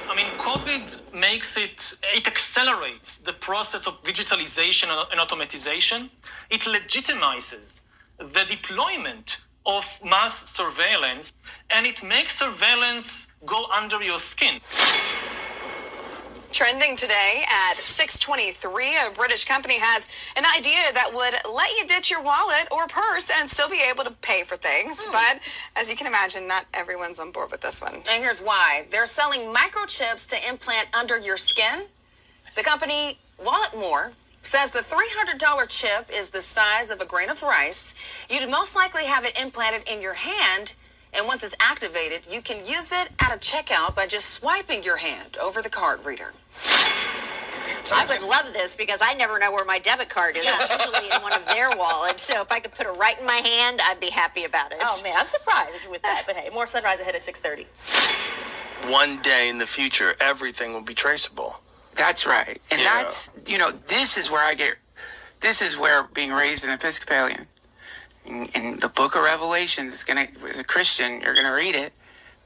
I mean, COVID makes it accelerates the process of digitalization and automatization. It legitimizes the deployment of mass surveillance, and it makes surveillance go under your skin. Trending today at 6:23, a British company has an idea that would let you ditch your wallet or purse and still be able to pay for things. But as you can imagine, not everyone's on board with this one. And here's why. They're selling microchips to implant under your skin. The company Walletmore says the $300 chip is the size of a grain of rice. You'd most likely have it implanted in your hand. And once it's activated, you can use it at a checkout by just swiping your hand over the card reader. I would love this because I never know where my debit card is. It's usually in one of their wallets. So if I could put it right in my hand, I'd be happy about it. Oh, man, I'm surprised with that. But hey, more sunrise ahead at 6:30. One day in the future, everything will be traceable. That's right. And that's, this is where being raised an Episcopalian. In the book of Revelations, as a Christian, you're going to read it.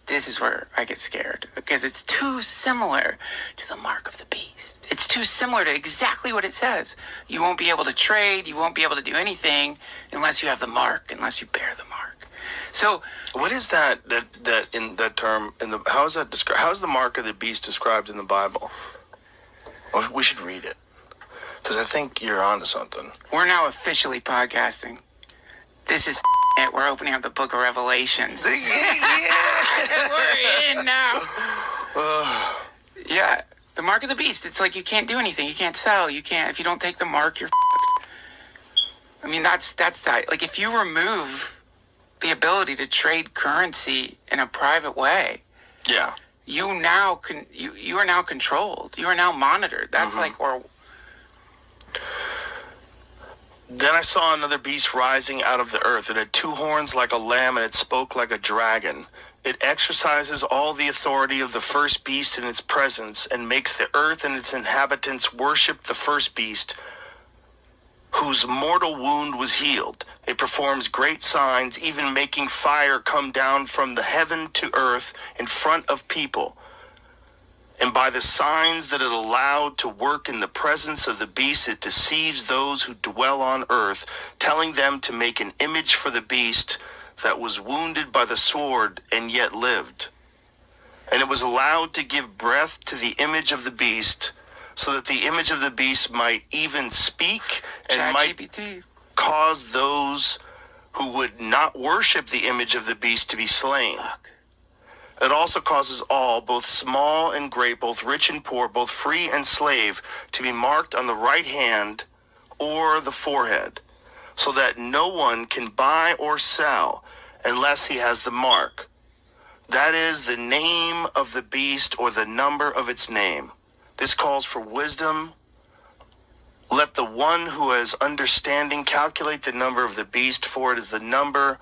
This is where I get scared because it's too similar to the mark of the beast. It's too similar to exactly what it says. You won't be able to trade. You won't be able to do anything unless you have the mark, unless you bear the mark. So what is that in that term? How is that described? How is the mark of the beast described in the Bible? Well, we should read it because I think you're onto something. We're now officially podcasting. This is it. We're opening up the book of Revelations. Yeah. We're in now. Yeah. The mark of the beast. It's like you can't do anything. You can't sell. You can't. If you don't take the mark, you're f***ed. I mean, that's that. Like, if you remove the ability to trade currency in a private way, yeah, you are now controlled. You are now monitored. That's Then I saw another beast rising out of the earth. It had two horns like a lamb, and it spoke like a dragon. It exercises all the authority of the first beast in its presence, and makes the earth and its inhabitants worship the first beast, whose mortal wound was healed. It performs great signs, even making fire come down from the heaven to earth in front of people. And by the signs that it allowed to work in the presence of the beast, it deceives those who dwell on earth, telling them to make an image for the beast that was wounded by the sword and yet lived. And it was allowed to give breath to the image of the beast, so that the image of the beast might even speak and might cause those who would not worship the image of the beast to be slain. It also causes all, both small and great, both rich and poor, both free and slave, to be marked on the right hand or the forehead, so that no one can buy or sell unless he has the mark. That is the name of the beast or the number of its name. This calls for wisdom. Let the one who has understanding calculate the number of the beast, for it is the number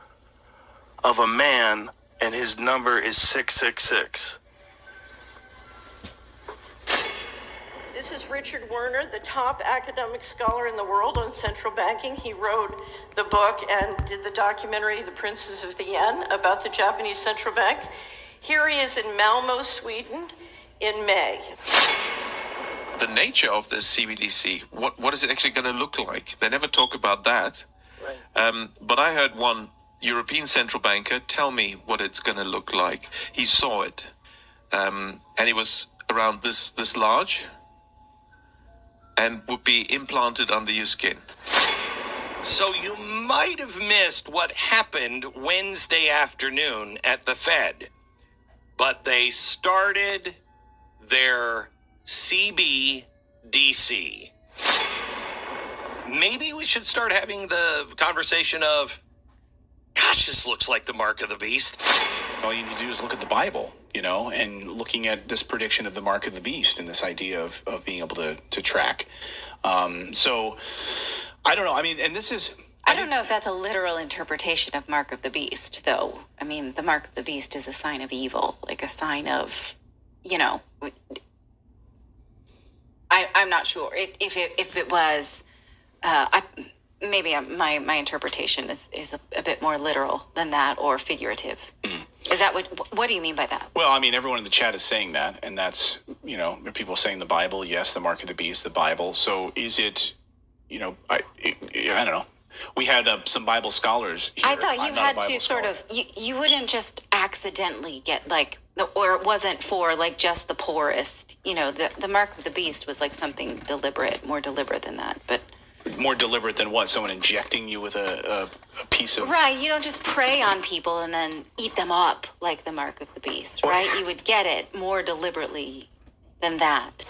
of a man, and his number is 666. This is Richard Werner, the top academic scholar in the world on central banking. He wrote the book and did the documentary, The Princes of the Yen, about the Japanese central bank. Here he is in Malmo, Sweden, in May. The nature of this CBDC, what is it actually going to look like? They never talk about that. Right. But I heard one European central banker tell me what it's going to look like. He saw it, and it was around this large, and would be implanted under your skin. So you might have missed what happened Wednesday afternoon at the Fed, but they started their CBDC. Maybe we should start having the conversation of, gosh, this looks like the mark of the beast. All you need to do is look at the Bible, and looking at this prediction of the mark of the beast and this idea of being able to track. So I don't know. I mean, and this is... I don't know if that's a literal interpretation of mark of the beast, though. I mean, the mark of the beast is a sign of evil, like a sign of, I'm not sure. If it was... maybe my interpretation is a bit more literal than that, or figurative. Is that what do you mean by that? Well, I mean, everyone in the chat is saying that, and that's, there are people saying the Bible, yes, the mark of the beast, the Bible. So is it, I don't know. We had some Bible scholars here. I thought you had to sort of, you wouldn't just accidentally get or it wasn't for just the poorest. The mark of the beast was something deliberate, more deliberate than that, but. More deliberate than what? Someone injecting you with a piece of... Right, you don't just prey on people and then eat them up like the mark of the beast, right? You would get it more deliberately than that.